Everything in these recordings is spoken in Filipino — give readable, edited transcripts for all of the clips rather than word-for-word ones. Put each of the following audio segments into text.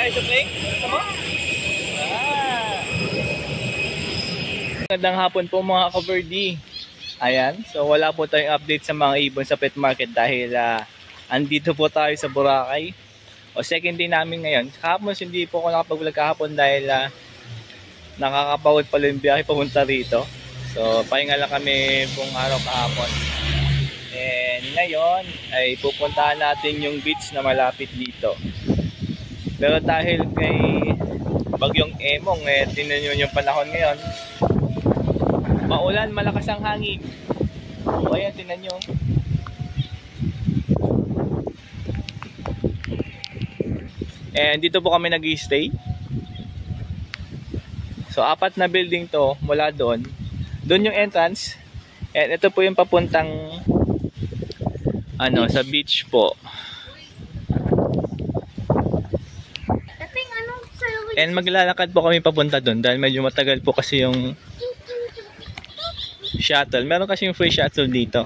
tayo sa plane? Tama? Magandang hapon po mga ka-Verdi. Ayan, so wala po tayong update sa mga ibon sa pet market dahil andito po tayo sa Boracay. O second day namin ngayon. Kahapon hindi po ako nakapag-vlog kahapon dahil nakakapagod pala yung biyahe papunta rito. So pahinga lang kami buong araw kahapon. And ngayon ay pupuntahan natin yung beach na malapit dito. Pero dahil kay bagyong Emong, tingnan nyo yung panahon ngayon. Maulan, malakas ang hangin. O ayan, tingnan nyo. And dito po kami nag-i-stay. So 4 na building to mula doon. Doon yung entrance. And ito po yung papuntang sa beach po. And maglalakad po kami papunta doon dahil medyo matagal po kasi yung shuttle. Meron kasi yung free shuttle dito.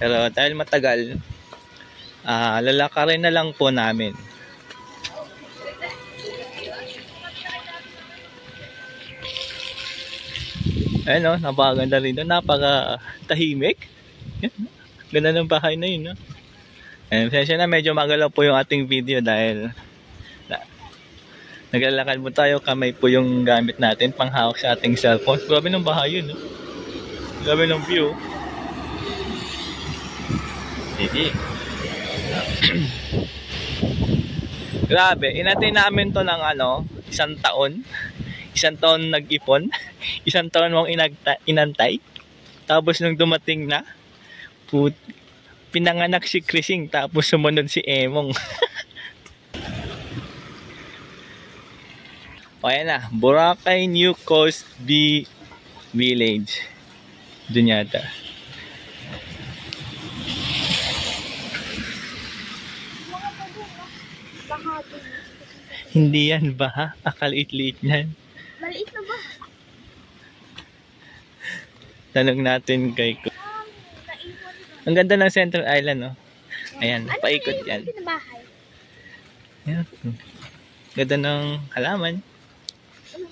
Pero dahil matagal, lalakarin na lang po namin. Ayun, napakaganda rin doon. Napaka-tahimik. Ganda ng bahay na yun. And sensya na medyo magalaw po yung ating video dahil naglalakad mo tayo, kamay po yung gamit natin panghawak sa ating cellphone. Grabe ng bahay yun, no? Grabe ng view. Sige. Grabe, inantay namin to ng isang taon. Isang taon nag-ipon. Isang taon mong inantay. Tapos nung dumating na, pinanganak si Krising tapos sumunod si Emong. O ayan na, Boracay New Coast Village. Doon yata. Hindi yan ba? Akaliit-liit yan. Maliit na ba? Tanong natin kay Ko. Ang ganda ng Central Island, no? Ayan, paikot yan. Ayan. Ganda ng halaman.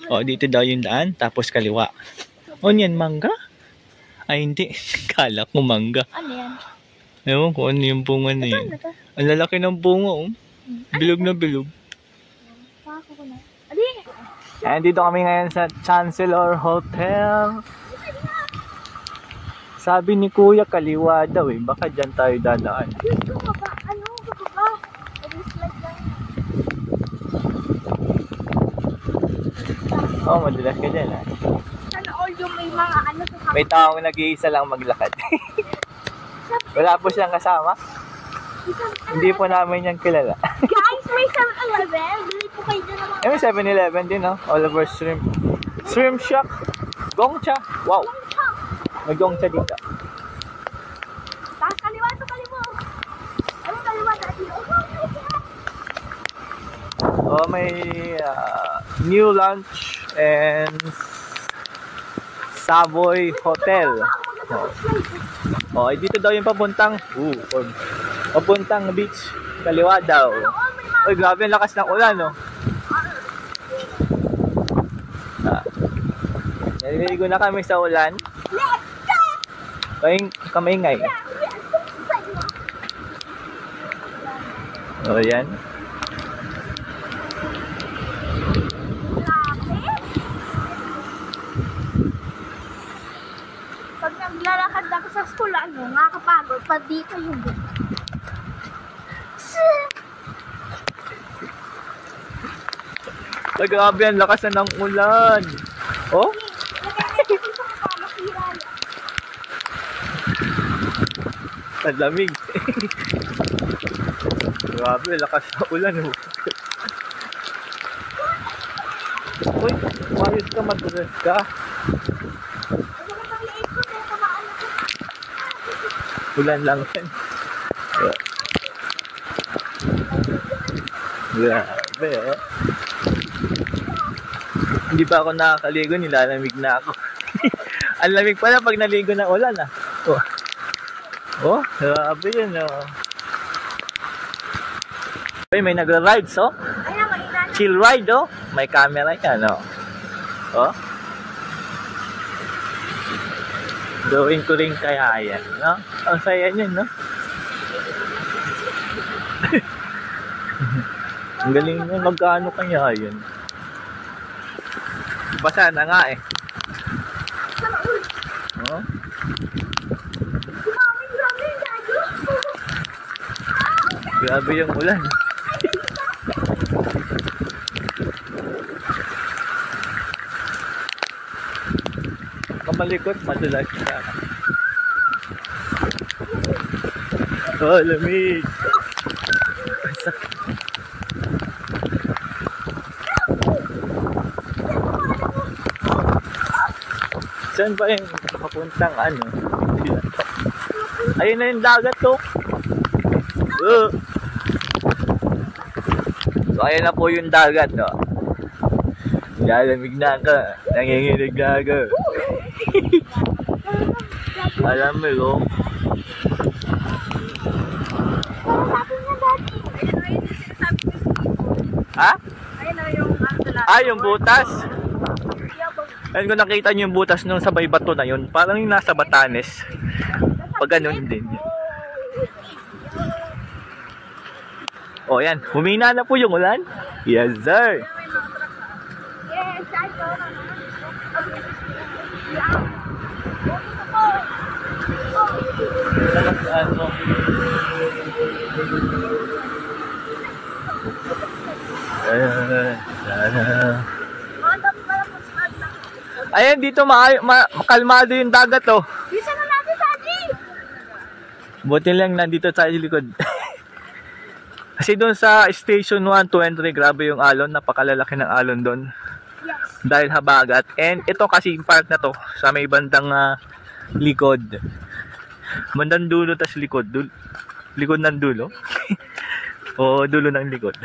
O, dito daw yung daan, tapos kaliwa. O, yan, mangga? Ay, hindi. Kala ko mangga. Ano yan? Ewan ko, ano yung bunga na yan. Ang lalaki ng bunga, oh. Bilog na bilog. Ayan, dito kami ngayon sa Chancellor Hotel. Sabi ni Kuya, kaliwa daw eh. Baka dyan tayo dadaan. Oh, madulas ka dyan, ha? Sana all yung may mga sa may taong nag-iisa lang maglakad. Wala po siyang kasama. Hindi po namin yan kilala. Guys, may 7-Eleven. Bili po kayo dyan naman. May 7-Eleven din, no? Oliver Shrimp. Shrimp Shack. Gongcha. Wow. May gongcha dito. Tapos kaliwa to kaliwa. Ano kaliwa dati? Oh, may new lunch and Savoy Hotel. Oh, dito daw yung papuntang papuntang beach. Kaliwa daw. Oy, grabe ang lakas ng ulan, no? Naliligo na kami sa ulan. Kamaingay. Oh, yan. Pag naglalakad ako sa school, nakakapagod. Pag dito yung Grabe ang lakas na ng ulan. Oh? Talamig. Grabe, lakas na ulan. Oh. Uy, mayos ka, madulas ka. Ulan lang yan. Grabe, oh. Hindi pa ako nakakaligo, nilalamig na ako. Ang lamig pala pag naligo ng ulan, ah. Oh. Oh, grabe yun, oh. May nagra-rides, oh. chill ride, oh. May camera yan, oh. Oh. Gawin ko rin kaya yan, no? Ang saya niyan, no? Ang galing niya, magkano kaya yan? Basa na nga, eh. Oh. Grabe yung ulan. Kamalikot, madulas siya. Oh, lamig. Saan ba yung papuntang ano? Ayun na yung dagat, to. So, ayun na po yung dagat, no? Lalamig na ka. Nanginginig na ka. Alam mo, oh. Ha? Ah, yung butas? Ayun, kung nakita nyo yung butas nung sa may bato na yun, parang yung nasa Batanes. Pag ganun din. O, yan. Humina na po yung ulan. Yes, sir. Ayan, dito makalmado yung dagat, oh. Bisa na natin, Daddy! Buti lang nandito tayo sa likod. Kasi doon sa station 1, 2 and 3, grabe yung alon. Napakalalaki ng alon doon. Yes. Dahil habagat. And ito kasi yung park na to, sa may bandang likod. Bandang dulo, tas likod. Likod ng dulo. O dulo ng likod.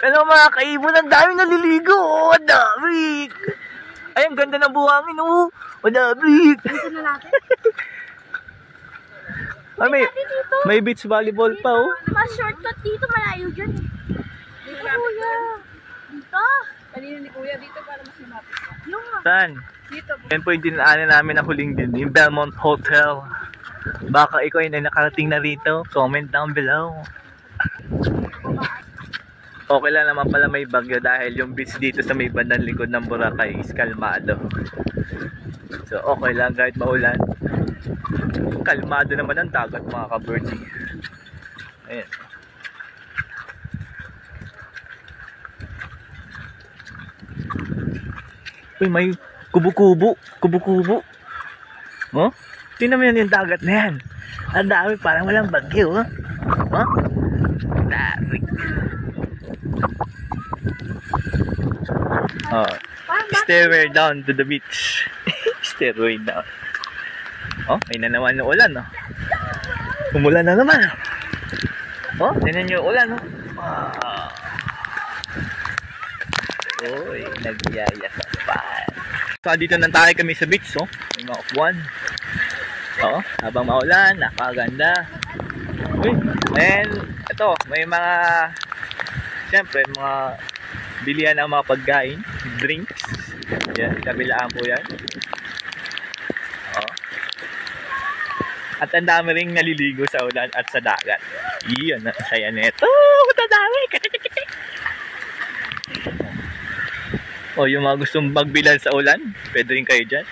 Ano mga kaibon, ang dami naliligo. Oh, ang dami. Ay, ang ganda ng buhangin. Oh, ang dami. Bisa na natin. Ah, may beach volleyball pa, oh. Mas-shortcut dito, malayo dyan. Dito, kuya. Dito. Kanina ni Kuya dito para mas lumapit ka. Yung Saan? Dito. Yan po yung dinaanan namin na huling din, yung Belmont Hotel. Baka ikaw ay nakarating na rito, comment down below. Okay lang naman pala may bagyo dahil yung beach dito sa may bandang likod ng Boracay is kalmado. So okay lang kahit maulan. Kalmado naman ang dagat, mga ka-birdie. Ayan. Uy, may kubo-kubo. Kubo-kubo. Oh? Tingnan mo yan yung dagat na yan. Ang dami, parang walang bagyo. Oh? Oh? Dami. Oh. Stairway down to the beach. Stairway down. Oh, may na naman yung ulan, oh. Umulan na naman. Oh, tingnan nyo yung ulan, oh. Uy, nagyayasapan. So, dito nang tayo kami sa beach, oh. May mga upuan. Oo, habang maulan, napakaganda. Uy, and ito, may mga, siyempre, mga bilihan ng mga pagkain, drinks. Yan, kabilaan po yan. Oo. At ang dami ring naliligo sa ulan at sa dagat. Iyon, ang saya nito. Tadami! O, yung mga gustong magbilal sa ulan, pwede rin kayo dyan.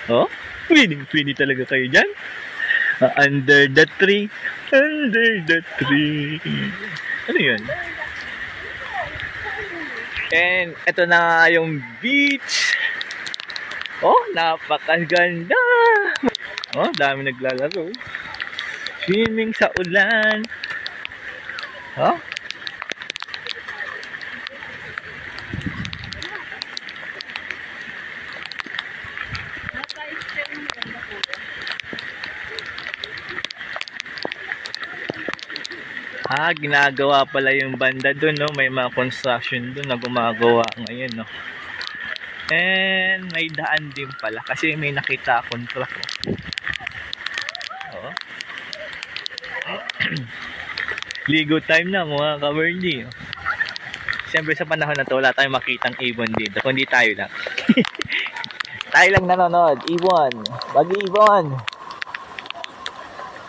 Oh, pwede talaga kayo dyan. Under the tree, under the tree. Ano yun? And ito na nga yung beach. Oh, napakaganda. Oh, dami naglalaro. Swimming sa ulan. Oh. Ah, ginagawa pala yung banda doon, no? May mga construction doon na gumagawa ngayon, no? And may daan din pala kasi may nakita akong truck, oh. Ligo time na mga ka-birdie. Siyempre sa panahon na to, wala tayong makitang ibon dito. Kundi tayo lang. Tayo lang nanonood. Ibon. Mag-ibon.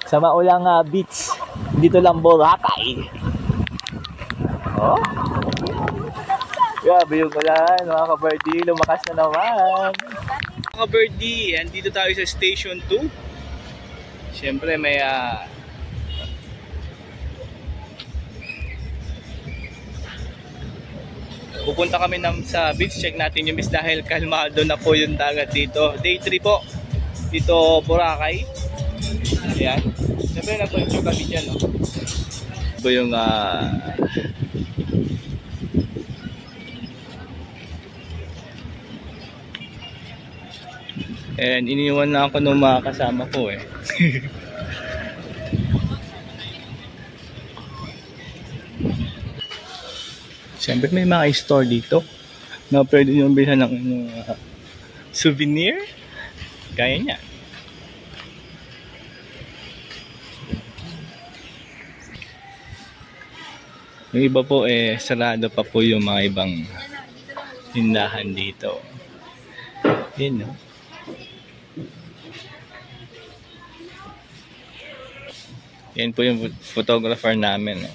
Sa maulang beach. Dito lang Boracay. Oh. Grabe yung ulan, mga ka-birdie. Lumakas na naman. Mga ka-birdie, andito tayo sa Station 2. Siyempre may pupunta kami sa beach, check natin yung beach dahil kalmado na po yung dagat dito. Day 3 po, dito Boracay. Ayan. Siyempre nag-picture kami dyan, no? Ito yung and iniwan na ako ng mga kasama ko eh. Siyempre may mga store dito na pwede nyo bilhan ng souvenir. Kaya niya. Yung iba po sarado pa po yung mga ibang tindahan dito. Yun, no? Yan po yung photographer namin.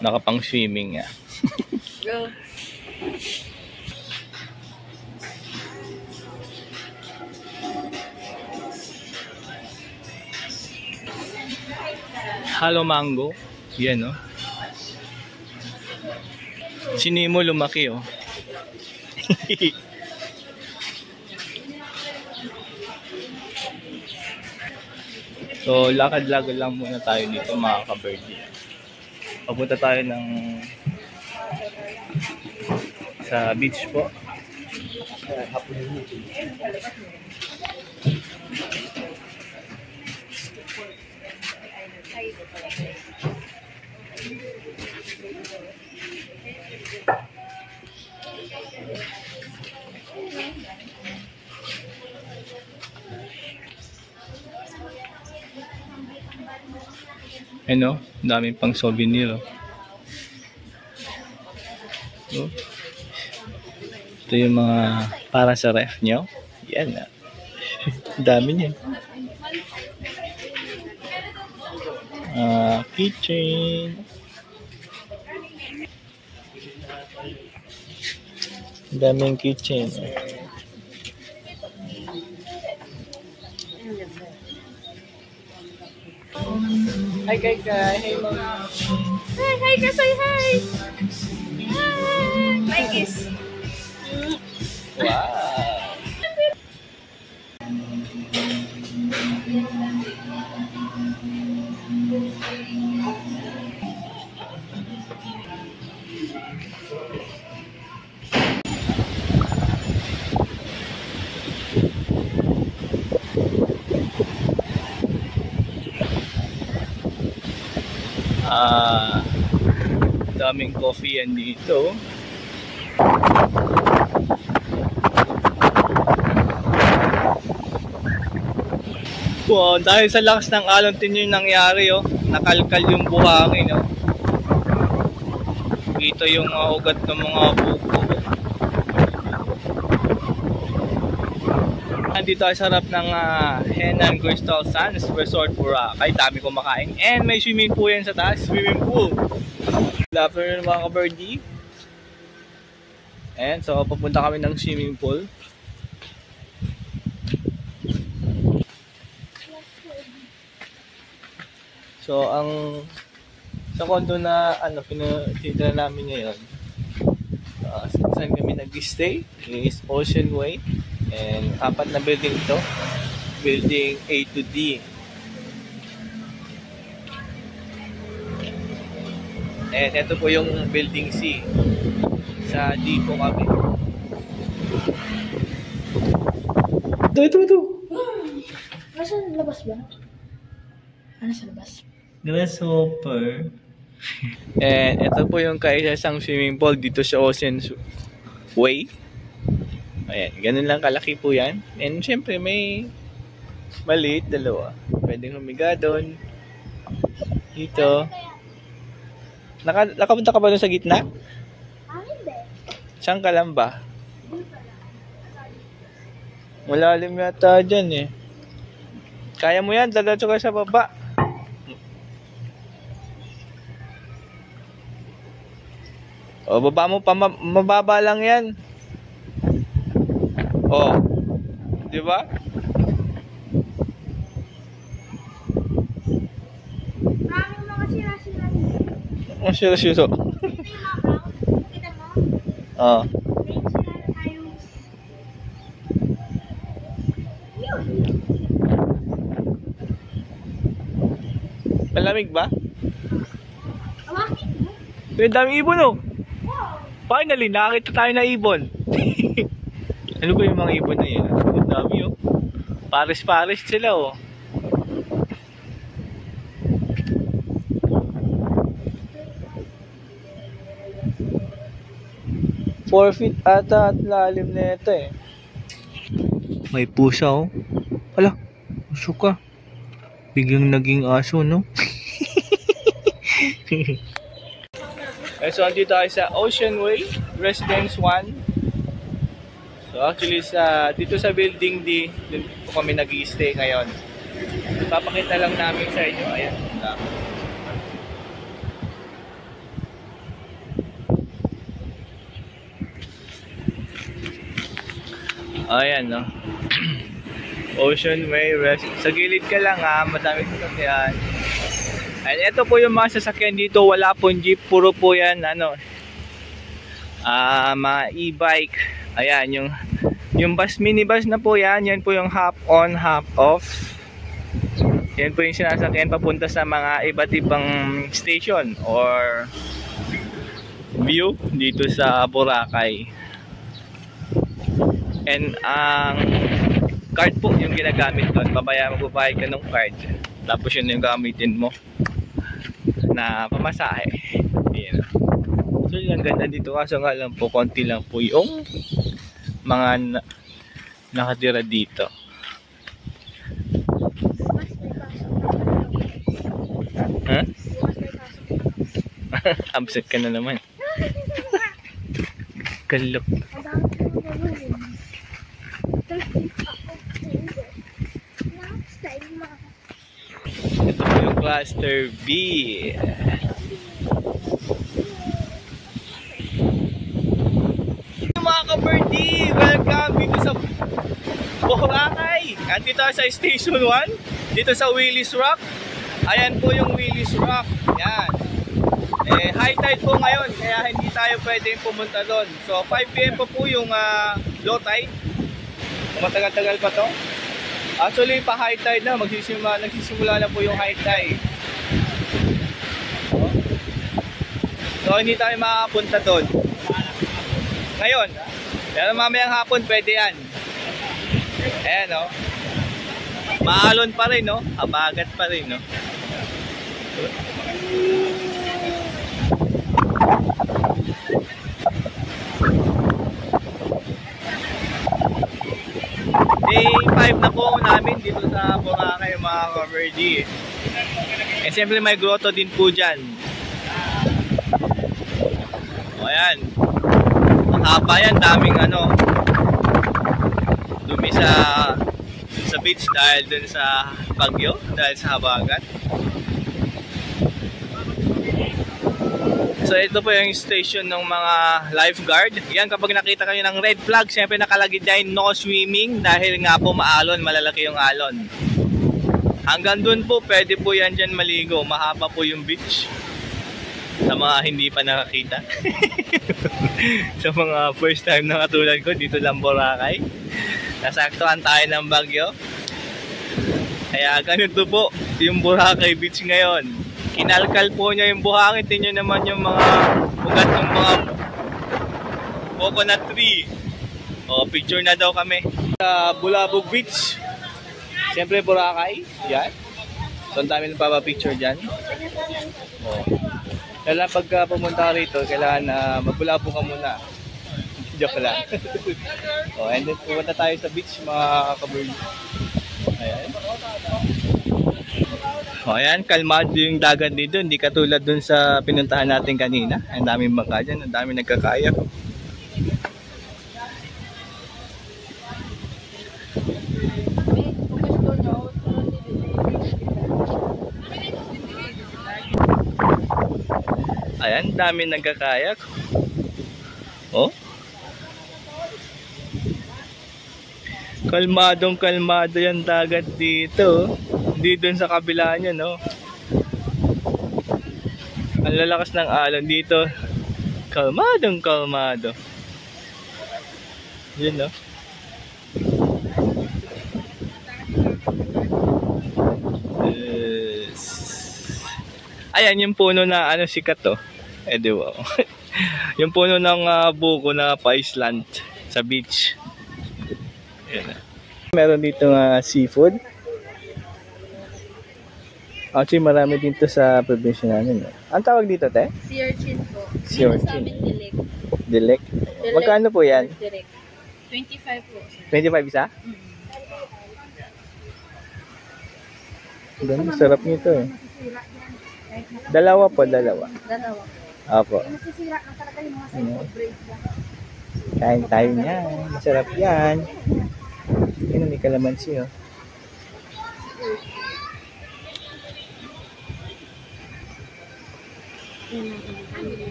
Nakapang swimming nga. Go. Halo mango. Yan, no? Si Nemo lumaki, oh. So, lakad-lakad lang muna tayo dito, mga ka-birdie. Papunta tayo sa beach po. Ano, daming pang souvenir. Oh. Ito yung mga para sa ref nyo. Yan na. Dami niya. Keychain. Daming keychain. Hi guys, hey mga. Hi, say hi. Hi. Like this. Wow. Daming coffee yan dito. Wow, dahil sa lakas ng alon din yung nangyari, oh. Nakalkal yung buhangin, oh. Dito yung ugat ng mga buko. Nandito tayo sa harap ng Henan Crystal Sands Resort Boracay. Dami kumakain. And may swimming pool yan sa taas. Swimming pool. Good afternoon mga ka-birdie. And so papunta kami ng swimming pool. So ang sa condo na pinatira namin ngayon, saan kami nag-stay is Ocean Way. And 4 na building to. Building A to D. And ito po yung building C. Sa D po kami. Ito. Nasa labas ba? Ano sa labas? Grasshopper. And ito po yung kaisa-isang swimming pool dito sa Ocean Way. Ayan, ganun lang kalaki po yan. And syempre may maliit, dalawa. Pwedeng humiga doon. Dito. Nakapunta ka ba dun sa gitna? Hindi. Saan ka lang ba? Malalim yata dyan eh. Kaya mo yan, dalatso ka sa baba. O, baba mo pa, mababa lang yan. O, di ba? Maraming mga sira-sira. Ang siro-siro. Ito yung mga brown. Kita mo? O. May sira na tayong... Yun. Malamig ba? Awakin mo. May dami ibon oh. Wow. Finally, nakakita tayo na ibon. Ano ba yung mga ibon na yan? Ang dami oh. Pares-pares sila oh. Feet ata at lalim na ito eh. May pusa oh. Ala, puso ka. Biglang naging aso no? So, andito tayo sa Ocean Way, Residence 1. So, actually, dito sa Building D, dun po kami nag-i-stay ngayon. Papakita lang namin sa inyo. Ayan. Ayan, no? Ocean Way, sa gilid ka lang ha, madaming sasakyan. And ito po yung mga sasakyan dito, wala pong jeep, puro po yan, ano, mga e-bike. Ayan, yung bus, minibus na po yan, yan po yung hop on, hop off. Yan po yung sinasakyan papunta sa mga iba't ibang station or view dito sa Boracay. And ang card po yung ginagamit doon, magbabayad ka ng card. Tapos yun yung gamitin mo na pamasahe. Ayan. So yung ganda dito, kaso nga lang po konti lang po yung mga nakatira dito. Huh? Absent ka na naman. Kalok. Ito po yung Cluster B. Mga ka-birdie, welcome dito sa Boracay. Andito sa Station 1, dito sa Willis Rock. Ayan po yung Willis Rock. Yan. High tide po ngayon, kaya hindi tayo pwedeng pumunta doon. So 5 PM po yung low tide. Matagal-tagal pa to. Actually, pa high tide na, nagsisimula na po yung high tide. So, hindi tayo makakapunta doon ngayon. Pero mamayang hapon, pwede yan. Ayan, no? Maalon pa rin, no? Habagat pa rin, no? Day 5 na po namin dito sa Boracay, mga ka-birdie. Eh siyempre may grotto din po dyan. O ayan. Ang haba yan, daming ano, dumi sa beach dahil dun sa bagyo, dahil sa habagat. So ito po yung station ng mga lifeguard. Yan, kapag nakita kayo ng red flag, siyempre nakalagay dyan no swimming dahil nga po maalon, malalaki yung alon. Hanggang dun po, pwede po yan dyan maligo. Mahaba po yung beach. Sa mga hindi pa nakakita. Sa mga first time na katulad ko, dito lang Boracay. Nasaktuhan tayo ng bagyo. Kaya ganito po yung Boracay Beach ngayon. Kinalkal po niya yung buhangin. Tingnan naman yung mga ugat ng mga coconut tree. O, picture na daw kami. Sa Bulabog Beach. Siyempre Boracay. Yan. So, ang dami ng papapicture dyan. O. Kailangan pagka pumunta ka rito, kailangan magbulabog ka muna. Joke lang. O, and then pumunta tayo sa beach, mga kabird. Ayan. O ayan, kalmado yung dagat dito. Hindi katulad dun sa pinuntahan natin kanina. Ang daming bangka dyan, ang daming nagkakayak. Ayan, daming nagkakayak. Oh. Kalmadong kalmado yung dagat dito. Hindi dun sa kabila niya, no? Ang lalakas ng alon dito. Kalmadong kalmado. Yun, no? Yes. Ayan, yung puno na ano sikat to. Eh, di wow. Yung puno ng buko na pa-island sa beach. Ayan. Meron dito seafood. Actually, marami dito sa probinsya namin. Ang tawag dito, te? Sea urchin po. Sea Dito sa urchin. amin, dilek. Dilek. Magkano po yan? Direct. 25 po. 25 isa? Ganda, sarap nito eh. Dalawa po, dalawa. Dalawa. Apo. Nasisira na talaga yung mga Ano? cellphone break lang. Kain tayo niyan. Masarap yan. Yun, may kalamansi oh.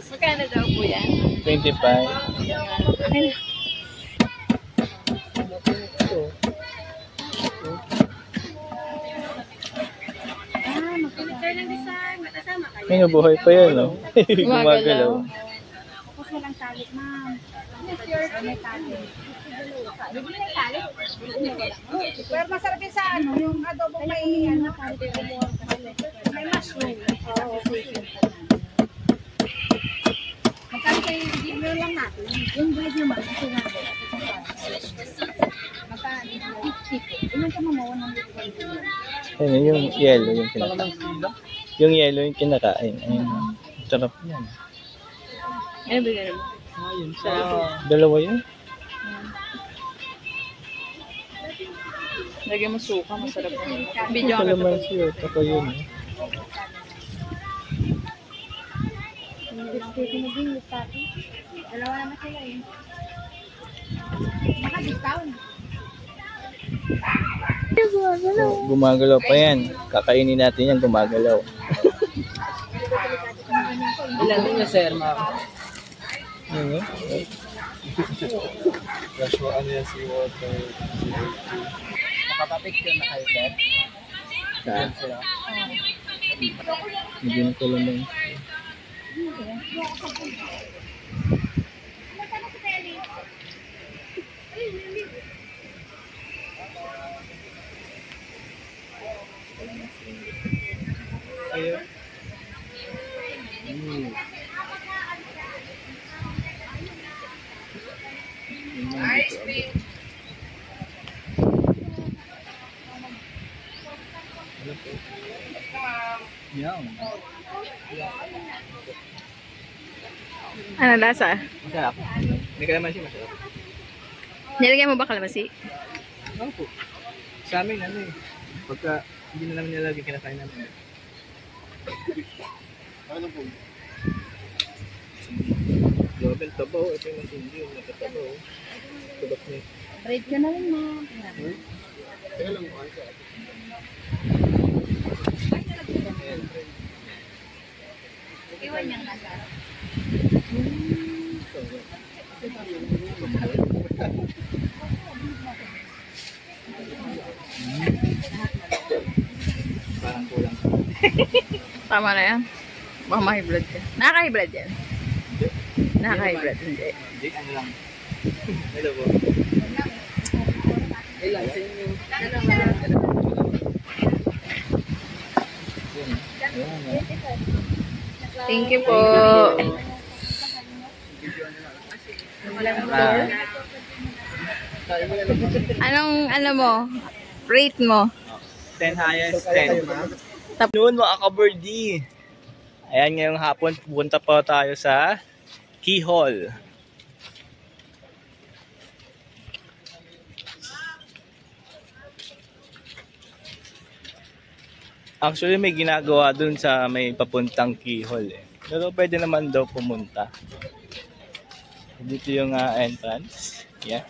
Magkano daw po yan? 25. Piliter lang design. Matasama kayo. May nabuhay pa yan oh. Gumagalaw. Tapos walang tali, ma'am. May tali. Bibili ng tali. Pero masarap yun sa ano, yung adobo may ano, may mushroom. Oo, magkano kayo i-give lang natin? Yung bread naman, kasi natin. Magkano? 50. Ilan ka mamawa ng Ayun, yung yellow yung kinakain. Yung yellow yung kinakain. Ayun. Sarap yan. Ano ba ganun? Dalawa yun? Lagyan mo suka, masarap po. Video ka. Kalamansi oh. Tako yun eh. Dalawa naman sila eh. Naka-discount. Gumagalaw pa yan. Kakainin natin yan, gumagalaw. Ilan din yung sir, ma'am? Ano? Ano yan si water? Nakapapicture na kayo, sir? Saan? Hindi na kalamansi. Ayun. Yan. Ano lasa? Masarap. May kalamansi masarap. Nilagyan mo ba kalamansi? Ano po? Sa amin ano eh. Pagka hindi na namin nilagay kinakain namin. Ano po? Grabe ang tabaw. Ito yung matindi yung nakatabaw. Tabak niya. Bread ka na rin, ma'am. Teka lang mo. Iwan niyang nasa. Parang kulang. Tama na yan. Baka ma-high blood ka. Nakaka-high blood yan. Nakaka-high blood. Hindi. Hindi, ano lang. Hello po. Ilan sa inyo? Thank you po. Anong ano mo? Rate mo? 10 highest, 10. Noon mga ka-birdie. Ayan, ngayong hapon, pupunta pa tayo sa Keyhole. Actually, may ginagawa dun sa may papuntang keyhole eh. Pero pwede naman daw pumunta. Dito yung entrance. Yeah.